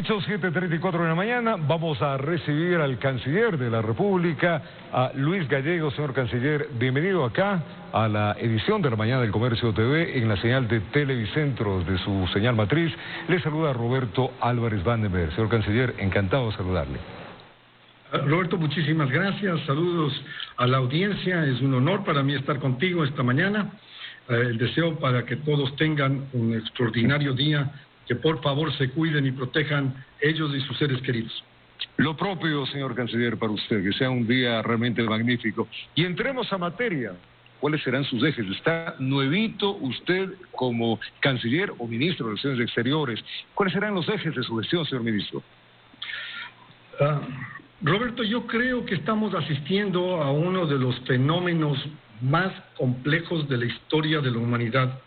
Son 7:34 de la mañana, vamos a recibir al canciller de la República, a Luis Gallego. Señor canciller, bienvenido acá a la edición de la Mañana del Comercio TV en la señal de Televicentros de su señal matriz. Le saluda Roberto Álvarez Vandenberg. Señor canciller, encantado de saludarle. Roberto, muchísimas gracias, saludos a la audiencia, es un honor para mí estar contigo esta mañana. El deseo para que todos tengan un extraordinario día, que por favor se cuiden y protejan ellos y sus seres queridos. Lo propio, señor canciller, para usted, que sea un día realmente magnífico. Y entremos a materia. ¿Cuáles serán sus ejes? Está nuevito usted como canciller o ministro de Relaciones Exteriores. ¿Cuáles serán los ejes de su gestión, señor ministro? Roberto, yo creo que estamos asistiendo a uno de los fenómenos más complejos de la historia de la humanidad.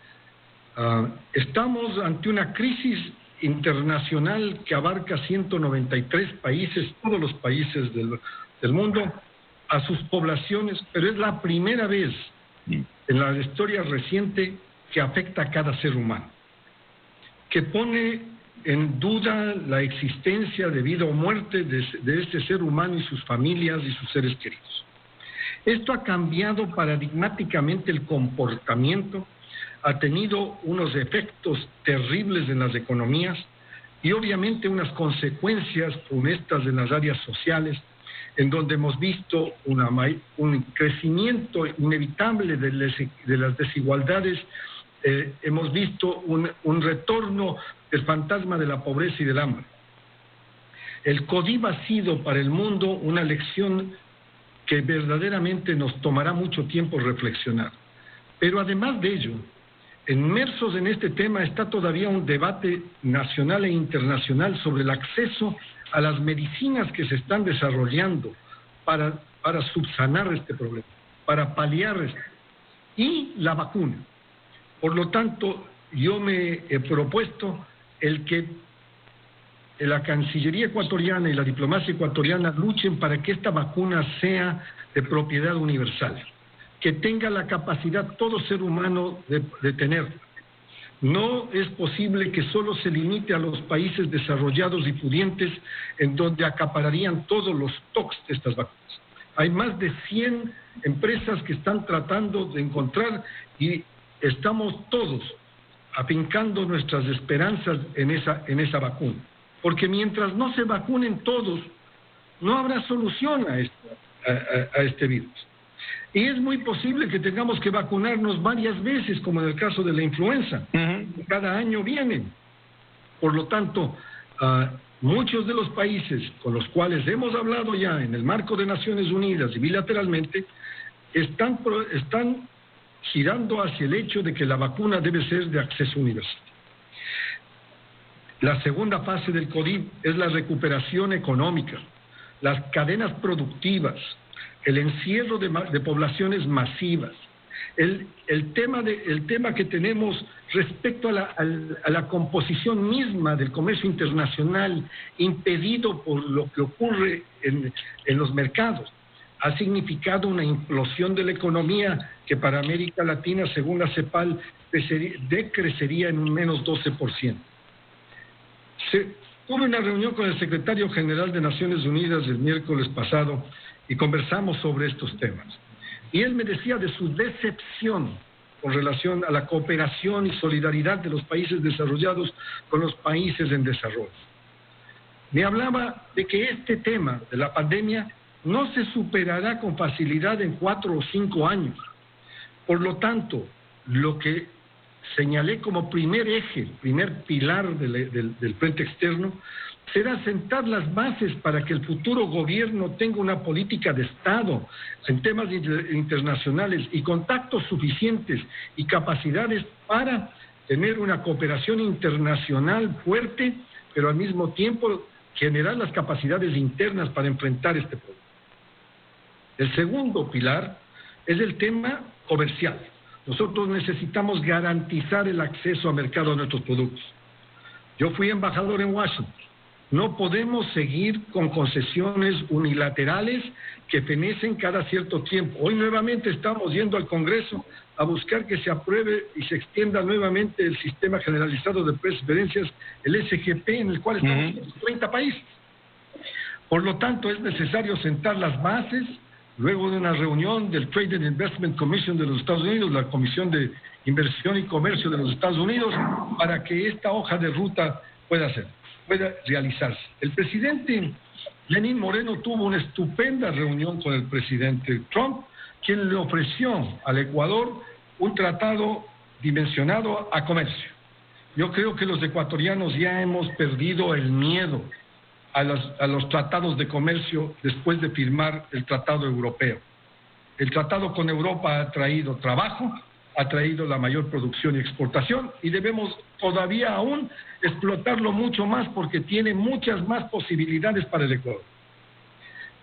Estamos ante una crisis internacional que abarca 193 países, todos los países del mundo, a sus poblaciones, pero es la primera vez en la historia reciente que afecta a cada ser humano, que pone en duda la existencia de vida o muerte de este ser humano y sus familias y sus seres queridos. Esto ha cambiado paradigmáticamente el comportamiento, ha tenido unos efectos terribles en las economías y obviamente unas consecuencias funestas en las áreas sociales, en donde hemos visto un crecimiento inevitable de las desigualdades, hemos visto un retorno del fantasma de la pobreza y del hambre. El COVID ha sido para el mundo una lección que verdaderamente nos tomará mucho tiempo reflexionar. Pero además de ello, inmersos en este tema está todavía un debate nacional e internacional sobre el acceso a las medicinas que se están desarrollando para subsanar este problema, para paliar esto, y la vacuna. Por lo tanto, yo me he propuesto el que la Cancillería ecuatoriana y la diplomacia ecuatoriana luchen para que esta vacuna sea de propiedad universal, que tenga la capacidad todo ser humano de tenerla. No es posible que solo se limite a los países desarrollados y pudientes, en donde acapararían todos los stocks de estas vacunas. Hay más de 100 empresas que están tratando de encontrar, y estamos todos afincando nuestras esperanzas en esa vacuna. Porque mientras no se vacunen todos, no habrá solución a este virus. Y es muy posible que tengamos que vacunarnos varias veces, como en el caso de la influenza. Cada año vienen. Por lo tanto, muchos de los países con los cuales hemos hablado ya en el marco de Naciones Unidas y bilateralmente, están girando hacia el hecho de que la vacuna debe ser de acceso universal. La segunda fase del COVID es la recuperación económica, las cadenas productivas, el encierro de poblaciones masivas, el tema que tenemos respecto a la composición misma del comercio internacional, impedido por lo que ocurre en los mercados, ha significado una implosión de la economía que para América Latina, según la CEPAL, decrecería en un menos 12%. Tuve una reunión con el secretario general de Naciones Unidas el miércoles pasado y conversamos sobre estos temas. Y él me decía de su decepción con relación a la cooperación y solidaridad de los países desarrollados con los países en desarrollo. Me hablaba de que este tema de la pandemia no se superará con facilidad en 4 o 5 años. Por lo tanto, lo que señalé como primer eje, primer pilar del frente externo, será sentar las bases para que el futuro gobierno tenga una política de Estado en temas internacionales y contactos suficientes y capacidades para tener una cooperación internacional fuerte, pero al mismo tiempo generar las capacidades internas para enfrentar este problema. El segundo pilar es el tema comercial. Nosotros necesitamos garantizar el acceso al mercado de nuestros productos. Yo fui embajador en Washington. No podemos seguir con concesiones unilaterales que fenecen cada cierto tiempo. Hoy nuevamente estamos yendo al Congreso a buscar que se apruebe y se extienda nuevamente el sistema generalizado de preferencias, el SGP, en el cual estamos en 30 países. Por lo tanto, es necesario sentar las bases luego de una reunión del Trade and Investment Commission de los Estados Unidos, la Comisión de Inversión y Comercio de los Estados Unidos, para que esta hoja de ruta pueda realizarse. El presidente Lenín Moreno tuvo una estupenda reunión con el presidente Trump, quien le ofreció al Ecuador un tratado dimensionado a comercio. Yo creo que los ecuatorianos ya hemos perdido el miedo a los tratados de comercio después de firmar el tratado europeo. El tratado con Europa ha traído trabajo, ha traído la mayor producción y exportación, y debemos todavía aún explotarlo mucho más porque tiene muchas más posibilidades para el Ecuador.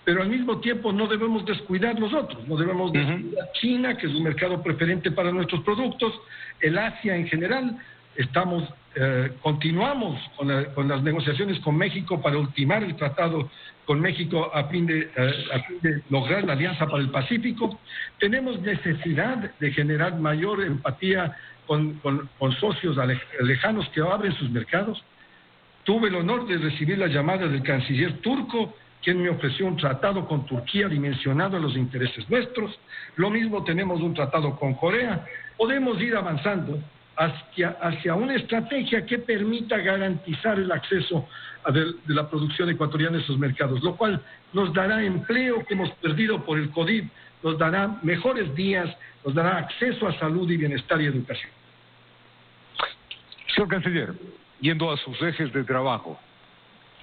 Pero al mismo tiempo no debemos descuidar los otros, no debemos descuidar China, que es un mercado preferente para nuestros productos, el Asia en general. Continuamos con las negociaciones con México para ultimar el tratado con México a fin de lograr la Alianza para el Pacífico. Tenemos necesidad de generar mayor empatía con socios lejanos que abren sus mercados. Tuve el honor de recibir la llamada del canciller turco, quien me ofreció un tratado con Turquía dimensionado a los intereses nuestros. Lo mismo tenemos un tratado con Corea. Podemos ir avanzando hacia una estrategia que permita garantizar el acceso de la producción ecuatoriana a esos mercados, lo cual nos dará empleo que hemos perdido por el COVID, nos dará mejores días, nos dará acceso a salud y bienestar y educación. Señor Canciller, yendo a sus ejes de trabajo,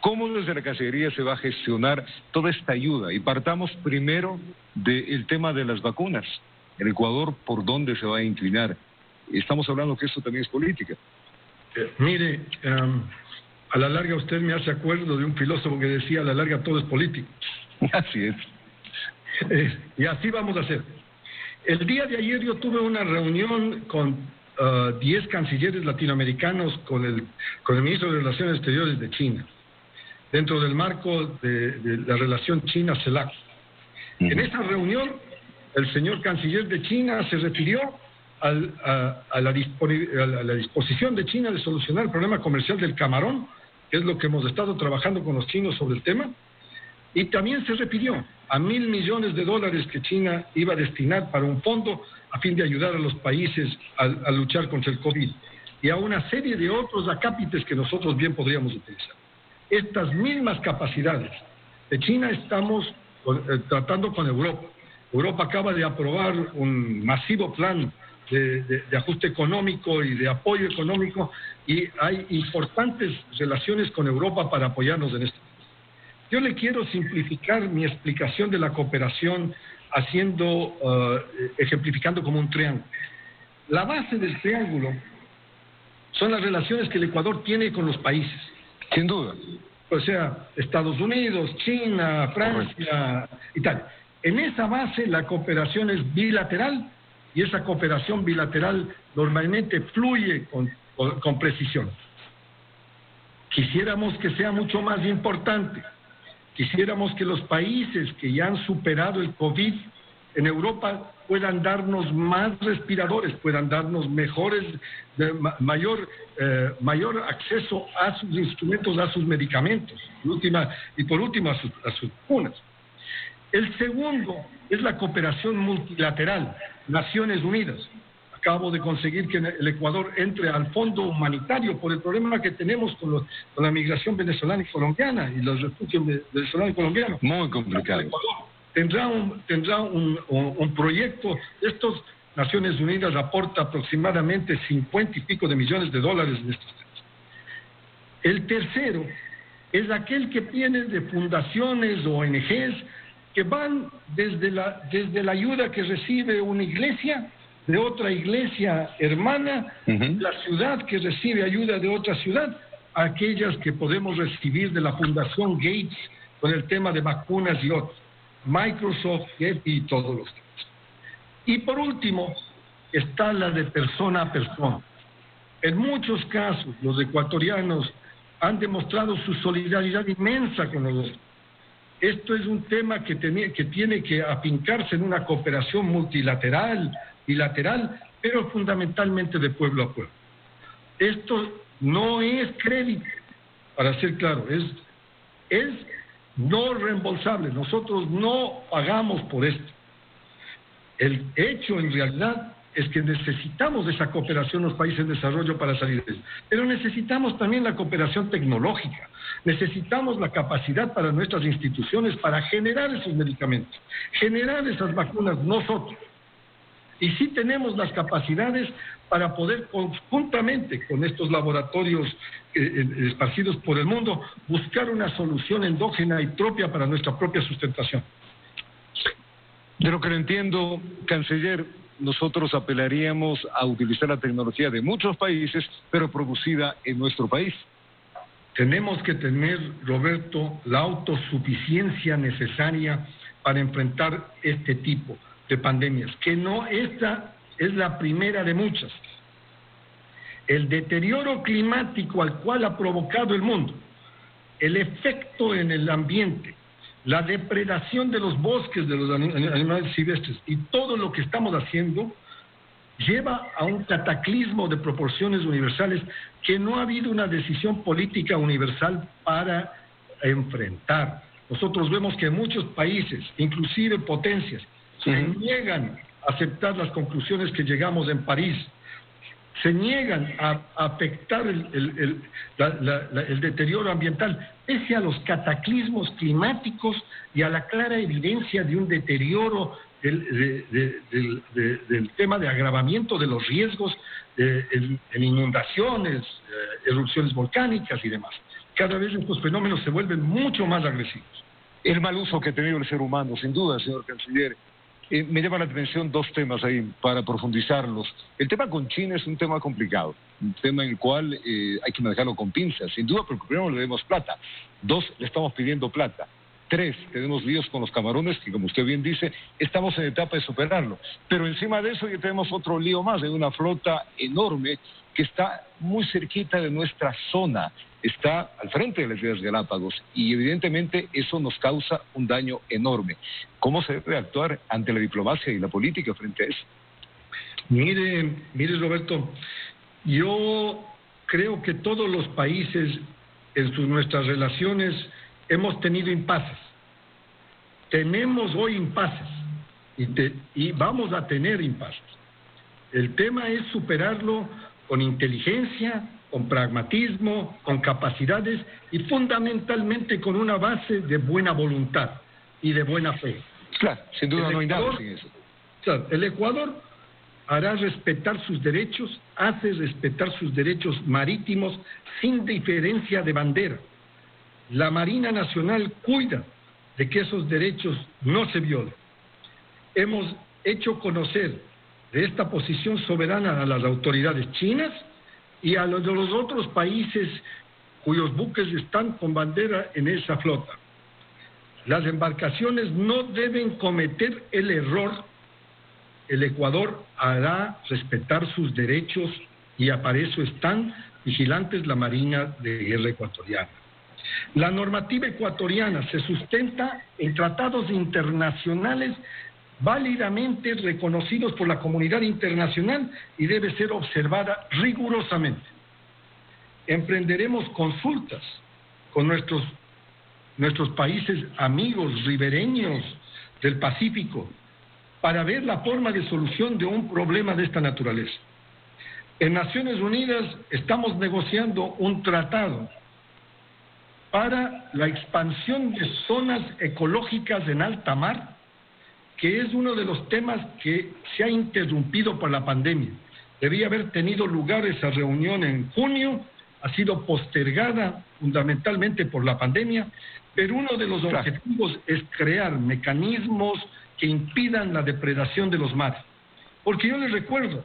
¿cómo desde la Cancillería se va a gestionar toda esta ayuda? Y partamos primero del tema de las vacunas. En Ecuador, ¿por dónde se va a inclinar? Estamos hablando que esto también es política. Mire, a la larga usted me hace acuerdo de un filósofo que decía, a la larga todo es político. Así es. Y así vamos a hacer. El día de ayer yo tuve una reunión con 10 cancilleres latinoamericanos con el ministro de Relaciones Exteriores de China, dentro del marco de la relación China-CELAC. En esa reunión, el señor canciller de China se refirió a la disposición de China de solucionar el problema comercial del camarón, que es lo que hemos estado trabajando con los chinos sobre el tema, y también se refirió a $1.000 millones que China iba a destinar para un fondo a fin de ayudar a los países a luchar contra el COVID, y a una serie de otros acápites que nosotros bien podríamos utilizar. Estas mismas capacidades de China estamos tratando con Europa. Europa acaba de aprobar un masivo plan de ajuste económico y de apoyo económico, y hay importantes relaciones con Europa para apoyarnos en esto. Yo le quiero simplificar mi explicación de la cooperación ejemplificando como un triángulo. La base del triángulo son las relaciones que el Ecuador tiene con los países. Sin duda. O sea, Estados Unidos, China, Francia, Italia. En esa base la cooperación es bilateral, y esa cooperación bilateral normalmente fluye con precisión. Quisiéramos que sea mucho más importante. Quisiéramos que los países que ya han superado el COVID en Europa puedan darnos más respiradores, puedan darnos mayor acceso a sus instrumentos, a sus medicamentos, y por último a sus vacunas. El segundo es la cooperación multilateral, Naciones Unidas. Acabo de conseguir que el Ecuador entre al fondo humanitario por el problema que tenemos con la migración venezolana y colombiana y los refugios venezolanos y colombianos. Muy complicado. El Ecuador tendrá un proyecto. Estos Naciones Unidas aporta aproximadamente 50 y pico de millones de dólares en estos temas. El tercero es aquel que viene de fundaciones o ONGs que van desde la ayuda que recibe una iglesia de otra iglesia hermana, la ciudad que recibe ayuda de otra ciudad, aquellas que podemos recibir de la Fundación Gates con el tema de vacunas y otros, Microsoft y todos los temas. Y por último, está la de persona a persona. En muchos casos, los ecuatorianos han demostrado su solidaridad inmensa con nosotros. Esto es un tema que tiene que afincarse en una cooperación multilateral, bilateral, pero fundamentalmente de pueblo a pueblo. Esto no es crédito, para ser claro, es no reembolsable. Nosotros no pagamos por esto. El hecho, en realidad, es que necesitamos esa cooperación los países en desarrollo para salir de eso. Pero necesitamos también la cooperación tecnológica. Necesitamos la capacidad para nuestras instituciones para generar esos medicamentos, generar esas vacunas nosotros. Y sí tenemos las capacidades para poder conjuntamente con estos laboratorios esparcidos por el mundo buscar una solución endógena y propia para nuestra propia sustentación. De lo que lo entiendo, canciller, nosotros apelaríamos a utilizar la tecnología de muchos países, pero producida en nuestro país. Tenemos que tener, Roberto, la autosuficiencia necesaria para enfrentar este tipo de pandemias, que no esta es la primera de muchas. El deterioro climático al cual ha provocado el mundo, el efecto en el ambiente, la depredación de los bosques, de los animales silvestres y todo lo que estamos haciendo lleva a un cataclismo de proporciones universales que no ha habido una decisión política universal para enfrentar. Nosotros vemos que muchos países, inclusive potencias, se niegan a aceptar las conclusiones que llegamos en París, se niegan a afectar el deterioro ambiental, pese a los cataclismos climáticos y a la clara evidencia de un deterioro del tema de agravamiento de los riesgos en inundaciones, erupciones volcánicas y demás. Cada vez estos fenómenos se vuelven mucho más agresivos. El mal uso que ha tenido el ser humano, sin duda, señor canciller. Me llama la atención dos temas ahí para profundizarlos. El tema con China es un tema complicado, un tema en el cual hay que manejarlo con pinzas, sin duda, porque primero le debemos plata. 2, le estamos pidiendo plata. 3, tenemos líos con los camarones, que como usted bien dice, estamos en etapa de superarlo. Pero encima de eso ya tenemos otro lío más, de una flota enorme que está muy cerquita de nuestra zona, está al frente de las Islas Galápagos y evidentemente eso nos causa un daño enorme. ¿Cómo se debe actuar ante la diplomacia y la política frente a eso? Mire Roberto, yo creo que todos los países en nuestras relaciones hemos tenido impases. Tenemos hoy impases y vamos a tener impases. El tema es superarlo con inteligencia, con pragmatismo, con capacidades y fundamentalmente con una base de buena voluntad y de buena fe. Claro, sin duda no hay nada sin eso. Claro, el Ecuador hará respetar sus derechos, hace respetar sus derechos marítimos sin diferencia de bandera. La Marina Nacional cuida de que esos derechos no se violen. Hemos hecho conocer de esta posición soberana a las autoridades chinas y a los de los otros países cuyos buques están con bandera en esa flota. Las embarcaciones no deben cometer el error. El Ecuador hará respetar sus derechos y para eso están vigilantes la Marina de Guerra Ecuatoriana. La normativa ecuatoriana se sustenta en tratados internacionales válidamente reconocidos por la comunidad internacional y debe ser observada rigurosamente. Emprenderemos consultas con nuestros países amigos ribereños del Pacífico para ver la forma de solución de un problema de esta naturaleza. En Naciones Unidas estamos negociando un tratado para la expansión de zonas ecológicas en alta mar, que es uno de los temas que se ha interrumpido por la pandemia. Debía haber tenido lugar esa reunión en junio, ha sido postergada fundamentalmente por la pandemia, pero uno de los objetivos es crear mecanismos que impidan la depredación de los mares. Porque yo les recuerdo,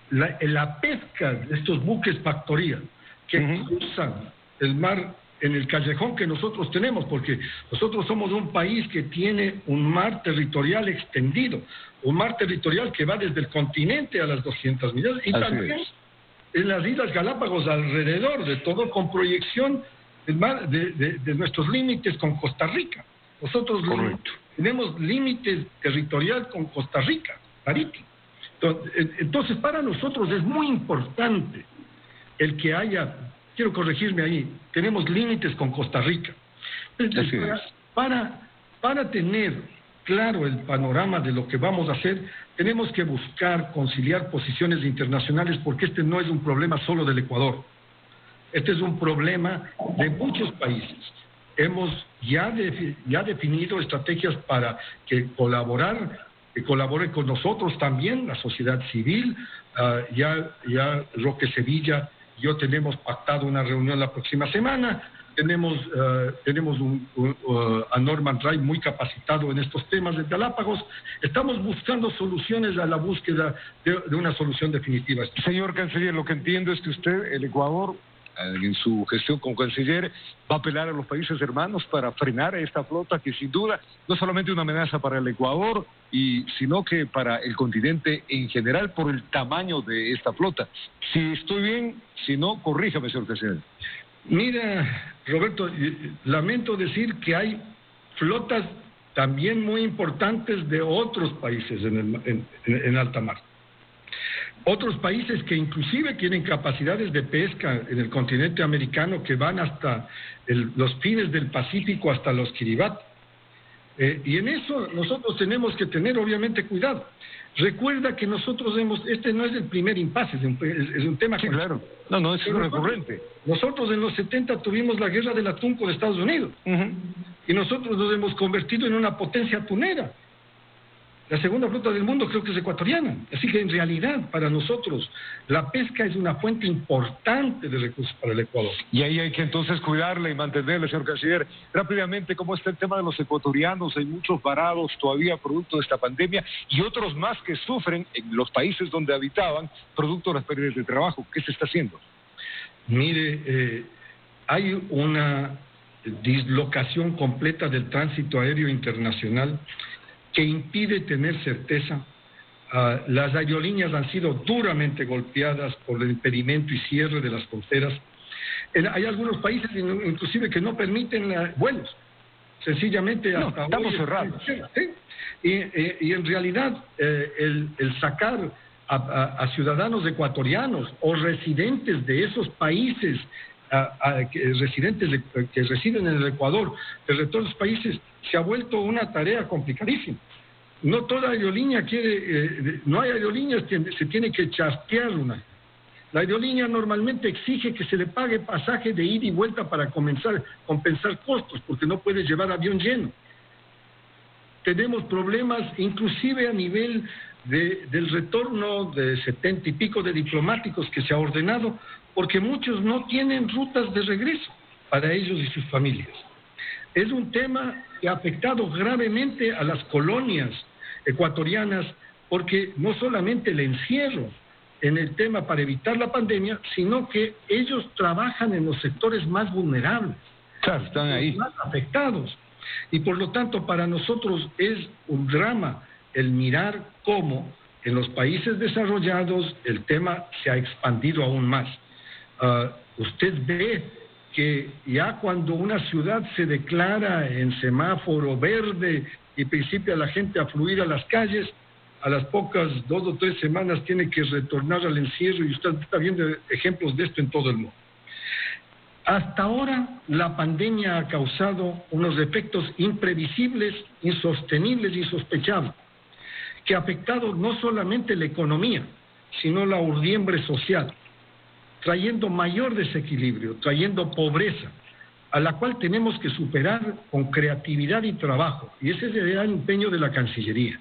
la pesca de estos buques factoría que cruzan el mar en el callejón que nosotros tenemos, porque nosotros somos un país que tiene un mar territorial extendido, un mar territorial que va desde el continente a las 200 millas y también en las Islas Galápagos alrededor de todo, con proyección de nuestros límites con Costa Rica. Nosotros tenemos límites territorial con Costa Rica, marítimo. Entonces, para nosotros es muy importante el que haya, quiero corregirme ahí, tenemos límites con Costa Rica. Para tener claro el panorama de lo que vamos a hacer, tenemos que buscar conciliar posiciones internacionales, porque este no es un problema solo del Ecuador. Este es un problema de muchos países. Hemos ya definido estrategias para que colabore con nosotros también la sociedad civil. Ya Roque Sevilla y yo tenemos pactado una reunión la próxima semana. Tenemos a Norman Ray muy capacitado en estos temas de Galápagos. Estamos buscando soluciones a la búsqueda de una solución definitiva. Señor canciller, lo que entiendo es que usted, el Ecuador, en su gestión como canciller, va a apelar a los países hermanos para frenar a esta flota que sin duda no solamente es una amenaza para el Ecuador, sino que para el continente en general por el tamaño de esta flota. Si estoy bien, si no, corríjame, señor canciller. Mira, Roberto, lamento decir que hay flotas también muy importantes de otros países en alta mar. Otros países que inclusive tienen capacidades de pesca en el continente americano que van hasta los fines del Pacífico, hasta los Kiribati. Y en eso nosotros tenemos que tener obviamente cuidado. Recuerda que nosotros este no es el primer impasse, es un tema... Sí, claro. No, es recurrente. Nosotros en los 70 tuvimos la guerra del atún con Estados Unidos. Y nosotros nos hemos convertido en una potencia atunera. La segunda flota del mundo creo que es ecuatoriana. Así que en realidad para nosotros la pesca es una fuente importante de recursos para el Ecuador. Y ahí hay que entonces cuidarla y mantenerla, señor canciller. Rápidamente, ¿cómo está el tema de los ecuatorianos? Hay muchos varados todavía producto de esta pandemia y otros más que sufren en los países donde habitaban producto de las pérdidas de trabajo. ¿Qué se está haciendo? Mire, hay una dislocación completa del tránsito aéreo internacional que impide tener certeza. Las aerolíneas han sido duramente golpeadas por el impedimento y cierre de las fronteras. Hay algunos países inclusive que no permiten vuelos. Sencillamente hasta estamos cerrados. ¿Sí? Y en realidad el sacar a ciudadanos ecuatorianos o residentes de esos países, residentes que residen en el Ecuador, de todos los países, se ha vuelto una tarea complicadísima. No toda aerolínea no hay aerolíneas que se tiene que chasquear una. La aerolínea normalmente exige que se le pague pasaje de ida y vuelta para compensar costos, porque no puede llevar avión lleno. Tenemos problemas inclusive a nivel del retorno de 70 y pico de diplomáticos que se ha ordenado, porque muchos no tienen rutas de regreso para ellos y sus familias. Es un tema que ha afectado gravemente a las colonias ecuatorianas, porque no solamente el encierro en el tema para evitar la pandemia, sino que ellos trabajan en los sectores más vulnerables. Claro, están ahí. Más afectados. Y por lo tanto, para nosotros es un drama el mirar cómo en los países desarrollados el tema se ha expandido aún más. Usted ve que ya cuando una ciudad se declara en semáforo verde y principia la gente a fluir a las calles, a las pocas 2 o 3 semanas tiene que retornar al encierro, y usted está viendo ejemplos de esto en todo el mundo. Hasta ahora la pandemia ha causado unos efectos imprevisibles, insostenibles, insospechables, que ha afectado no solamente la economía, sino la urdiembre social, trayendo mayor desequilibrio, trayendo pobreza, a la cual tenemos que superar con creatividad y trabajo. Y ese es el gran empeño de la Cancillería.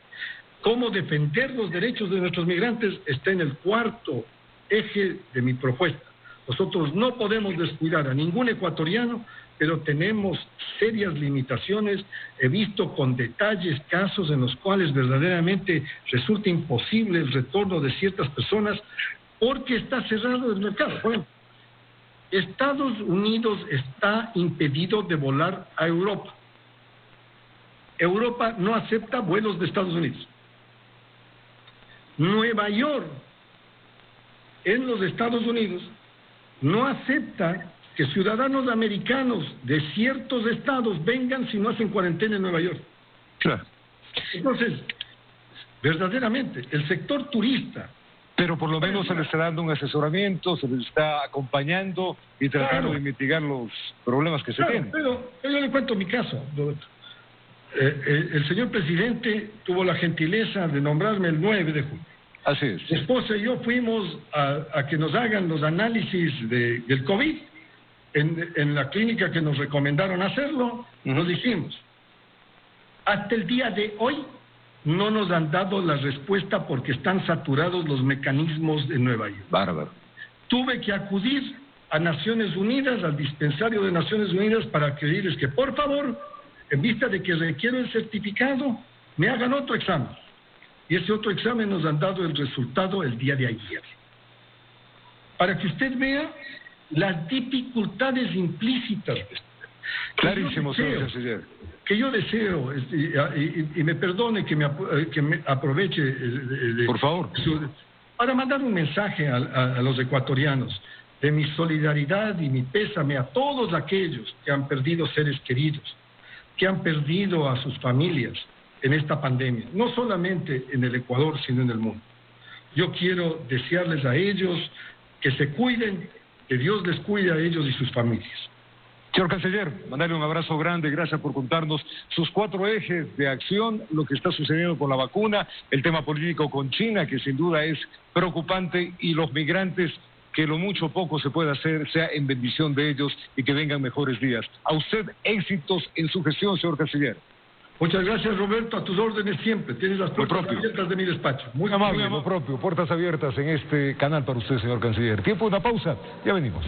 Cómo defender los derechos de nuestros migrantes está en el cuarto eje de mi propuesta. Nosotros no podemos descuidar a ningún ecuatoriano, pero tenemos serias limitaciones. He visto con detalles casos en los cuales verdaderamente resulta imposible el retorno de ciertas personas porque está cerrado el mercado. Bueno, Estados Unidos está impedido de volar a Europa. Europa no acepta vuelos de Estados Unidos. Nueva York en los Estados Unidos no acepta que ciudadanos americanos de ciertos estados vengan si no hacen cuarentena en Nueva York. Claro. Entonces, verdaderamente, el sector turista... Pero por lo menos se le está dando un asesoramiento, se les está acompañando y tratando de mitigar los problemas que se tienen. Pero yo le cuento mi caso, Roberto. El señor presidente tuvo la gentileza de nombrarme el 9 de julio. Así es. Mi esposa y yo fuimos a que nos hagan los análisis del COVID en la clínica que nos recomendaron hacerlo. Nos dijimos, hasta el día de hoy no nos han dado la respuesta porque están saturados los mecanismos de Nueva York. Bárbaro. Tuve que acudir a Naciones Unidas, al dispensario de Naciones Unidas, para pedirles que, por favor, en vista de que requiero el certificado, me hagan otro examen. Y ese otro examen nos han dado el resultado el día de ayer. Para que usted vea las dificultades implícitas. Clarísimo, señor canciller. Que yo deseo, y me perdone que me aproveche... por favor. Para mandar un mensaje a los ecuatorianos de mi solidaridad y mi pésame a todos aquellos que han perdido seres queridos, que han perdido a sus familias en esta pandemia, no solamente en el Ecuador, sino en el mundo. Yo quiero desearles a ellos que se cuiden, que Dios les cuide a ellos y sus familias. Señor canciller, mandarle un abrazo grande, gracias por contarnos sus 4 ejes de acción, lo que está sucediendo con la vacuna, el tema político con China, que sin duda es preocupante, y los migrantes, que lo mucho o poco se puede hacer sea en bendición de ellos y que vengan mejores días. A usted, éxitos en su gestión, señor canciller. Muchas gracias, Roberto, a tus órdenes siempre. Tienes las puertas abiertas de mi despacho. Muy amable, lo propio, puertas abiertas en este canal para usted, señor canciller. Tiempo de una pausa, ya venimos.